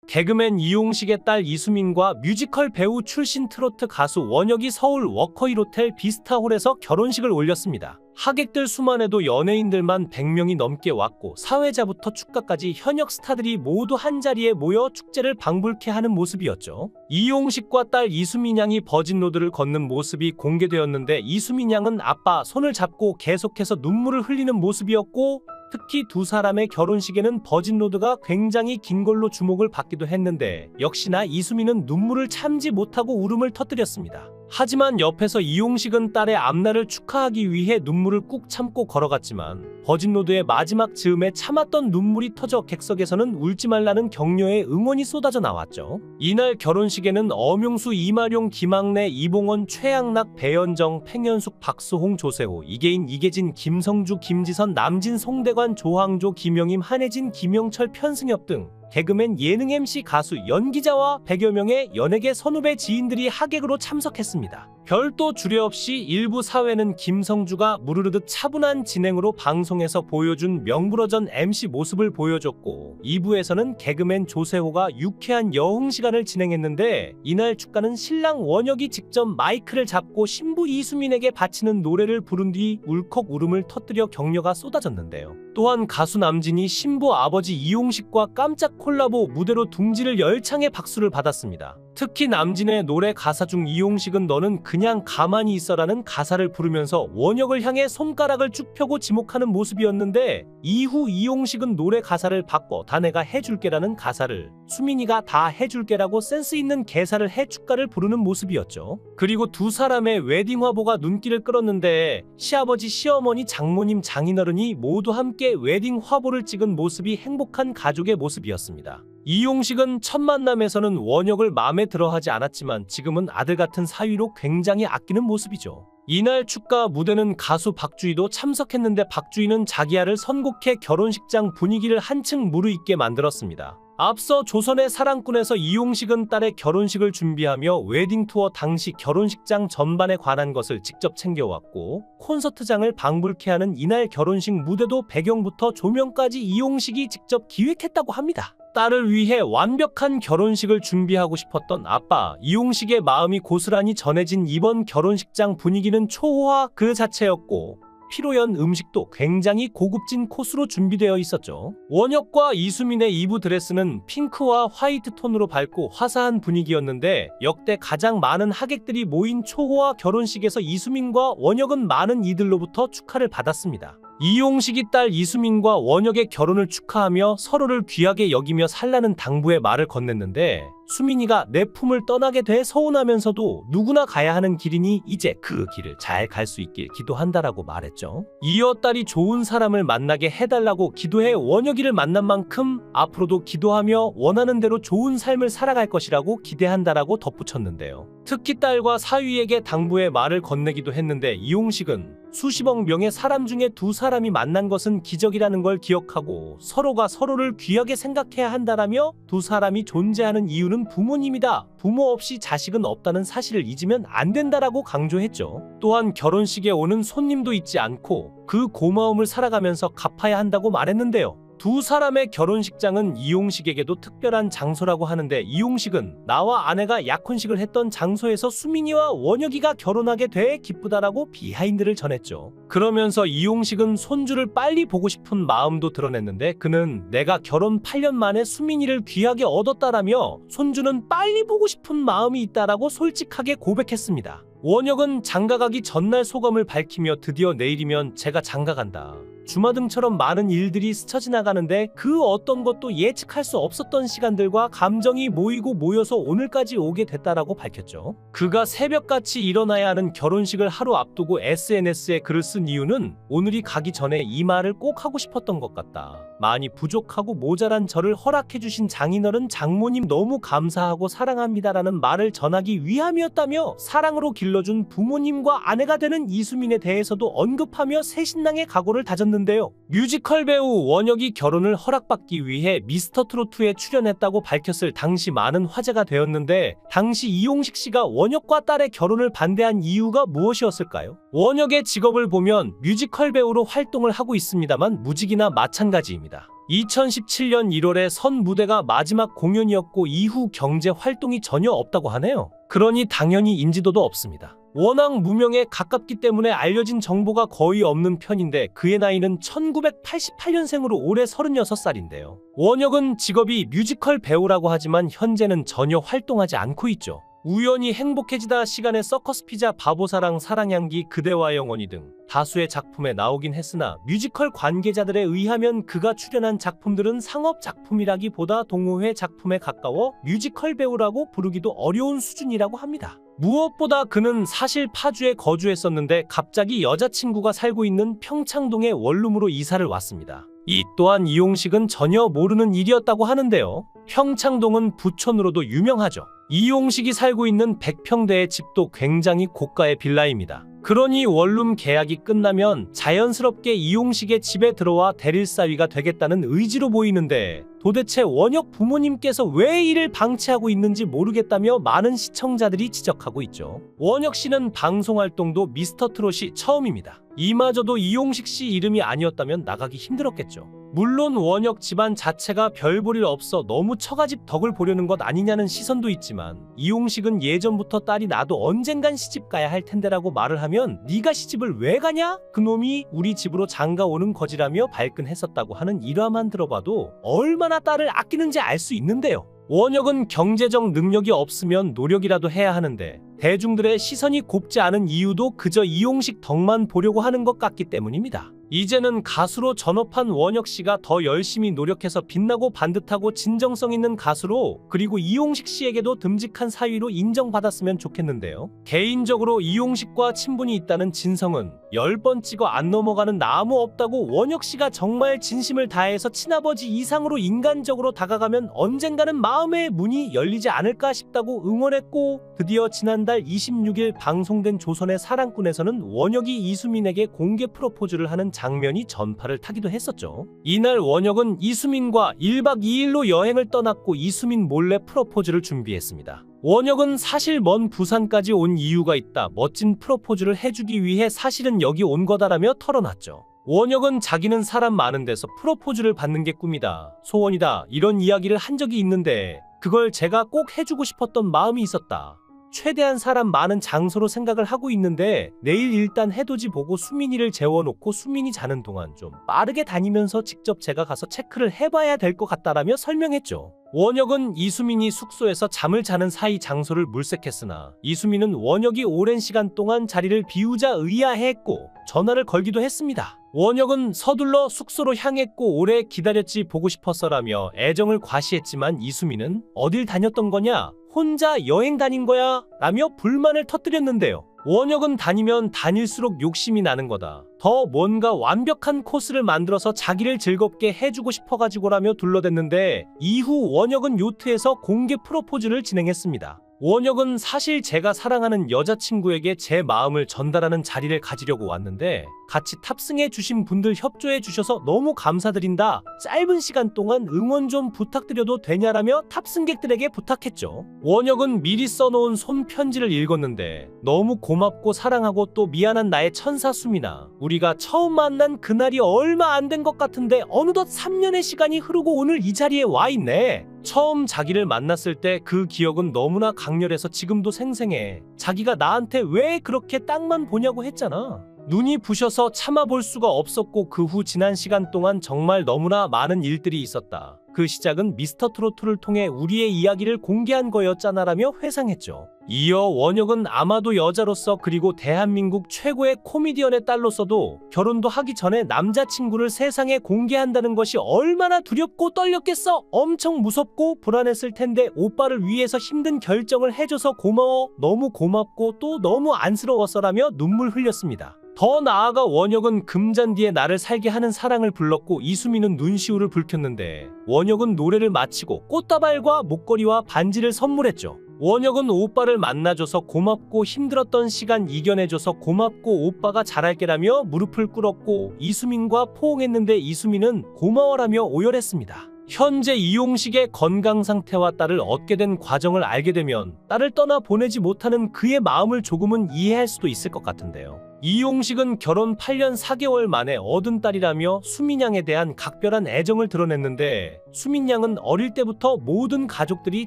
개그맨 이용식의 딸 이수민과 뮤지컬 배우 출신 트로트 가수 원혁이 서울 워커힐 호텔 비스타홀에서 결혼식을 올렸습니다. 하객들 수만 해도 연예인들만 100명이 넘게 왔고 사회자부터 축가까지 현역 스타들이 모두 한자리에 모여 축제를 방불케 하는 모습이었죠. 이용식과 딸 이수민 양이 버진로드를 걷는 모습이 공개되었는데 이수민 양은 아빠 손을 잡고 계속해서 눈물을 흘리는 모습이었고, 특히 두 사람의 결혼식에는 버진로드가 굉장히 긴 걸로 주목을 받기도 했는데 역시나 이수민은 눈물을 참지 못하고 울음을 터뜨렸습니다. 하지만 옆에서 이용식은 딸의 앞날을 축하하기 위해 눈물을 꾹 참고 걸어갔지만 버진로드의 마지막 즈음에 참았던 눈물이 터져 객석에서는 울지 말라는 격려의 응원이 쏟아져 나왔죠. 이날 결혼식에는 엄용수, 이마룡, 김학래, 이봉원, 최양락, 배현정, 팽현숙, 박수홍, 조세호, 이계인, 이계진, 김성주, 김지선, 남진, 송대관, 조항조, 김영임, 한혜진, 김영철, 편승엽 등 개그맨, 예능 MC, 가수, 연기자와 100여 명의 연예계 선후배 지인들이 하객으로 참석했습니다. 별도 주례 없이 일부 사회는 김성주가 무르르듯 차분한 진행으로 방송에서 보여준 명불허전 MC 모습을 보여줬고, 2부에서는 개그맨 조세호가 유쾌한 여흥 시간을 진행했는데 이날 축가는 신랑 원혁이 직접 마이크를 잡고 신부 이수민에게 바치는 노래를 부른 뒤 울컥 울음을 터뜨려 격려가 쏟아졌는데요. 또한 가수 남진이 신부 아버지 이용식과 깜짝 콜라보 무대로 둥지를 열창해 박수를 받았습니다. 특히 남진의 노래 가사 중 이용식은 너는 그냥 가만히 있어라는 가사를 부르면서 원혁을 향해 손가락을 쭉 펴고 지목하는 모습이었는데, 이후 이용식은 노래 가사를 바꿔 다 내가 해줄게라는 가사를 수민이가 다 해줄게라고 센스 있는 개사를 해 축가를 부르는 모습이었죠. 그리고 두 사람의 웨딩 화보가 눈길을 끌었는데 시아버지, 시어머니, 장모님, 장인어른이 모두 함께 웨딩 화보를 찍은 모습이 행복한 가족의 모습이었습니다. 이용식은 첫 만남에서는 원혁을 마음에 들어하지 않았지만 지금은 아들 같은 사위로 굉장히 아끼는 모습이죠. 이날 축가 무대는 가수 박주희도 참석했는데 박주희는 자기 아를 선곡해 결혼식장 분위기를 한층 무르익게 만들었습니다. 앞서 조선의 사랑꾼에서 이용식은 딸의 결혼식을 준비하며 웨딩 투어 당시 결혼식장 전반에 관한 것을 직접 챙겨왔고, 콘서트장을 방불케 하는 이날 결혼식 무대도 배경부터 조명까지 이용식이 직접 기획했다고 합니다. 딸을 위해 완벽한 결혼식을 준비하고 싶었던 아빠 이용식의 마음이 고스란히 전해진 이번 결혼식장 분위기는 초호화 그 자체였고, 피로연 음식도 굉장히 고급진 코스로 준비되어 있었죠. 원혁과 이수민의 2부 드레스는 핑크와 화이트 톤으로 밝고 화사한 분위기였는데 역대 가장 많은 하객들이 모인 초호화 결혼식에서 이수민과 원혁은 많은 이들로부터 축하를 받았습니다. 이용식이 딸 이수민과 원혁의 결혼을 축하하며 서로를 귀하게 여기며 살라는 당부의 말을 건넸는데, 수민이가 내 품을 떠나게 돼 서운하면서도 누구나 가야 하는 길이니 이제 그 길을 잘 갈 수 있길 기도한다라고 말했죠. 이어 딸이 좋은 사람을 만나게 해달라고 기도해 원혁이를 만난 만큼 앞으로도 기도하며 원하는 대로 좋은 삶을 살아갈 것이라고 기대한다라고 덧붙였는데요. 특히 딸과 사위에게 당부의 말을 건네기도 했는데 이용식은 수십억 명의 사람 중에 두 사람이 만난 것은 기적이라는 걸 기억하고 서로가 서로를 귀하게 생각해야 한다라며 두 사람이 존재하는 이유는 부모님이다. 부모 없이 자식은 없다는 사실을 잊으면 안 된다라고 강조했죠. 또한 결혼식에 오는 손님도 잊지 않고 그 고마움을 살아가면서 갚아야 한다고 말했는데요. 두 사람의 결혼식장은 이용식에게도 특별한 장소라고 하는데 이용식은 나와 아내가 약혼식을 했던 장소에서 수민이와 원혁이가 결혼하게 돼 기쁘다라고 비하인드를 전했죠. 그러면서 이용식은 손주를 빨리 보고 싶은 마음도 드러냈는데 그는 내가 결혼 8년 만에 수민이를 귀하게 얻었다라며 손주는 빨리 보고 싶은 마음이 있다라고 솔직하게 고백했습니다. 원혁은 장가가기 전날 소감을 밝히며 드디어 내일이면 제가 장가간다. 주마등처럼 많은 일들이 스쳐 지나가는데 그 어떤 것도 예측할 수 없었던 시간들과 감정이 모이고 모여서 오늘까지 오게 됐다라고 밝혔죠. 그가 새벽같이 일어나야 하는 결혼식을 하루 앞두고 SNS에 글을 쓴 이유는 오늘이 가기 전에 이 말을 꼭 하고 싶었던 것 같다. 많이 부족하고 모자란 저를 허락해주신 장인어른 장모님 너무 감사하고 사랑합니다라는 말을 전하기 위함이었다며 사랑으로 길러준 부모님과 아내가 되는 이수민에 대해서도 언급하며 새 신랑의 각오를 다졌는데요. 뮤지컬 배우 원혁이 결혼을 허락받기 위해 미스터트로트에 출연했다고 밝혔을 당시 많은 화제가 되었는데 당시 이용식 씨가 원혁과 딸의 결혼을 반대한 이유가 무엇이었을까요? 원혁의 직업을 보면 뮤지컬 배우로 활동을 하고 있습니다만 무직이나 마찬가지입니다. 2017년 1월에 선 무대가 마지막 공연이었고 이후 경제 활동이 전혀 없다고 하네요. 그러니 당연히 인지도도 없습니다. 워낙 무명에 가깝기 때문에 알려진 정보가 거의 없는 편인데 그의 나이는 1988년생으로 올해 36살인데요. 원혁은 직업이 뮤지컬 배우라고 하지만 현재는 전혀 활동하지 않고 있죠. 우연히 행복해지다 시간에 서커스 피자, 바보사랑, 사랑향기, 그대와 영원히 등 다수의 작품에 나오긴 했으나 뮤지컬 관계자들에 의하면 그가 출연한 작품들은 상업 작품이라기보다 동호회 작품에 가까워 뮤지컬 배우라고 부르기도 어려운 수준이라고 합니다. 무엇보다 그는 사실 파주에 거주했었는데 갑자기 여자친구가 살고 있는 평창동에 원룸으로 이사를 왔습니다. 이 또한 이용식은 전혀 모르는 일이었다고 하는데요. 평창동은 부촌으로도 유명하죠. 이용식이 살고 있는 100평대의 집도 굉장히 고가의 빌라입니다. 그러니 원룸 계약이 끝나면 자연스럽게 이용식의 집에 들어와 대릴사위가 되겠다는 의지로 보이는데 도대체 원혁 부모님께서 왜 이를 방치하고 있는지 모르겠다며 많은 시청자들이 지적하고 있죠. 원혁 씨는 방송 활동도 미스터 트롯이 처음입니다. 이마저도 이용식 씨 이름이 아니었다면 나가기 힘들었겠죠. 물론 원혁 집안 자체가 별 볼 일 없어 너무 처가집 덕을 보려는 것 아니냐는 시선도 있지만 이용식은 예전부터 딸이 나도 언젠간 시집 가야 할 텐데라고 말을 하면 네가 시집을 왜 가냐? 그놈이 우리 집으로 장가 오는 거지라며 발끈했었다고 하는 일화만 들어봐도 얼마나 딸을 아끼는지 알 수 있는데요. 원혁은 경제적 능력이 없으면 노력이라도 해야 하는데 대중들의 시선이 곱지 않은 이유도 그저 이용식 덕만 보려고 하는 것 같기 때문입니다. 이제는 가수로 전업한 원혁 씨가 더 열심히 노력해서 빛나고 반듯하고 진정성 있는 가수로 그리고 이용식 씨에게도 듬직한 사위로 인정받았으면 좋겠는데요. 개인적으로 이용식과 친분이 있다는 진성은 10번 찍어 안 넘어가는 나무 없다고 원혁 씨가 정말 진심을 다해서 친아버지 이상으로 인간적으로 다가가면 언젠가는 마음의 문이 열리지 않을까 싶다고 응원했고 드디어 지난달 26일 방송된 조선의 사랑꾼에서는 원혁이 이수민에게 공개 프로포즈를 하는 장면이 전파를 타기도 했었죠. 이날 원혁은 이수민과 1박 2일로 여행을 떠났고 이수민 몰래 프로포즈를 준비했습니다. 원혁은 사실 먼 부산까지 온 이유가 있다. 멋진 프로포즈를 해주기 위해 사실은 여기 온 거다라며 털어놨죠. 원혁은 자기는 사람 많은 데서 프로포즈를 받는 게 꿈이다, 소원이다 이런 이야기를 한 적이 있는데 그걸 제가 꼭 해주고 싶었던 마음이 있었다. 최대한 사람 많은 장소로 생각을 하고 있는데 내일 일단 해돋이 보고 수민이를 재워놓고 수민이 자는 동안 좀 빠르게 다니면서 직접 제가 가서 체크를 해봐야 될 것 같다라며 설명했죠. 원혁은 이수민이 숙소에서 잠을 자는 사이 장소를 물색했으나 이수민은 원혁이 오랜 시간 동안 자리를 비우자 의아해했고 전화를 걸기도 했습니다. 원혁은 서둘러 숙소로 향했고 오래 기다렸지 보고 싶었어라며 애정을 과시했지만 이수민은 어딜 다녔던 거냐? 혼자 여행 다닌 거야? 라며 불만을 터뜨렸는데요. 원혁은 다니면 다닐수록 욕심이 나는 거다. 더 뭔가 완벽한 코스를 만들어서 자기를 즐겁게 해주고 싶어가지고라며 둘러댔는데 이후 원혁은 요트에서 공개 프로포즈를 진행했습니다. 원혁은 사실 제가 사랑하는 여자친구에게 제 마음을 전달하는 자리를 가지려고 왔는데 같이 탑승해 주신 분들 협조해 주셔서 너무 감사드린다. 짧은 시간 동안 응원 좀 부탁드려도 되냐라며 탑승객들에게 부탁했죠. 원혁은 미리 써놓은 손편지를 읽었는데 너무 고맙고 사랑하고 또 미안한 나의 천사 수민아. 우리가 처음 만난 그날이 얼마 안 된 것 같은데 어느덧 3년의 시간이 흐르고 오늘 이 자리에 와 있네. 처음 자기를 만났을 때 그 기억은 너무나 강렬해서 지금도 생생해. 자기가 나한테 왜 그렇게 딱만 보냐고 했잖아. 눈이 부셔서 참아볼 수가 없었고 그 후 지난 시간 동안 정말 너무나 많은 일들이 있었다. 그 시작은 미스터 트로트를 통해 우리의 이야기를 공개한 거였잖아라며 회상했죠. 이어 원혁은 아마도 여자로서 그리고 대한민국 최고의 코미디언의 딸로서도 결혼도 하기 전에 남자친구를 세상에 공개한다는 것이 얼마나 두렵고 떨렸겠어. 엄청 무섭고 불안했을 텐데 오빠를 위해서 힘든 결정을 해줘서 고마워. 너무 고맙고 또 너무 안쓰러웠어라며 눈물 흘렸습니다. 더 나아가 원혁은 금잔디에 나를 살게 하는 사랑을 불렀고 이수민은 눈시울을 붉혔는데 원혁은 노래를 마치고 꽃다발과 목걸이와 반지를 선물했죠. 원혁은 오빠를 만나줘서 고맙고 힘들었던 시간 이겨내줘서 고맙고 오빠가 잘할게라며 무릎을 꿇었고 이수민과 포옹했는데 이수민은 고마워라며 오열했습니다. 현재 이용식의 건강 상태와 딸을 얻게 된 과정을 알게 되면 딸을 떠나 보내지 못하는 그의 마음을 조금은 이해할 수도 있을 것 같은데요. 이용식은 결혼 8년 4개월 만에 얻은 딸이라며 수민양에 대한 각별한 애정을 드러냈는데, 수민양은 어릴 때부터 모든 가족들이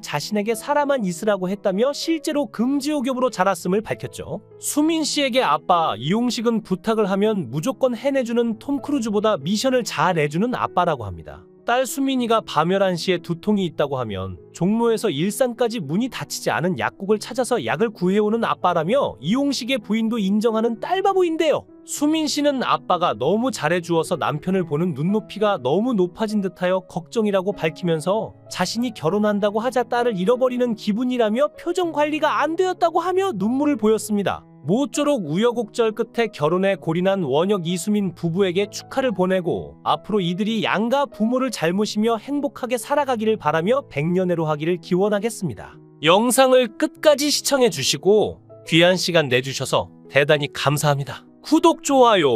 자신에게 살아만 있으라고 했다며 실제로 금지옥엽으로 자랐음을 밝혔죠. 수민 씨에게 아빠 이용식은 부탁을 하면 무조건 해내주는 톰 크루즈보다 미션을 잘 해주는 아빠라고 합니다. 딸 수민이가 밤 11시에 두통이 있다고 하면 종로에서 일산까지 문이 닫히지 않은 약국을 찾아서 약을 구해오는 아빠라며 이용식의 부인도 인정하는 딸바보인데요. 수민 씨는 아빠가 너무 잘해주어서 남편을 보는 눈높이가 너무 높아진 듯하여 걱정이라고 밝히면서 자신이 결혼한다고 하자 딸을 잃어버리는 기분이라며 표정 관리가 안 되었다고 하며 눈물을 보였습니다. 모쪼록 우여곡절 끝에 결혼에 골인한 원혁 이수민 부부에게 축하를 보내고 앞으로 이들이 양가 부모를 잘 모시며 행복하게 살아가기를 바라며 백년해로 하기를 기원하겠습니다. 영상을 끝까지 시청해 주시고 귀한 시간 내주셔서 대단히 감사합니다. 구독, 좋아요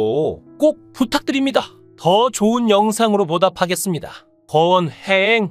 꼭 부탁드립니다. 더 좋은 영상으로 보답하겠습니다. 권행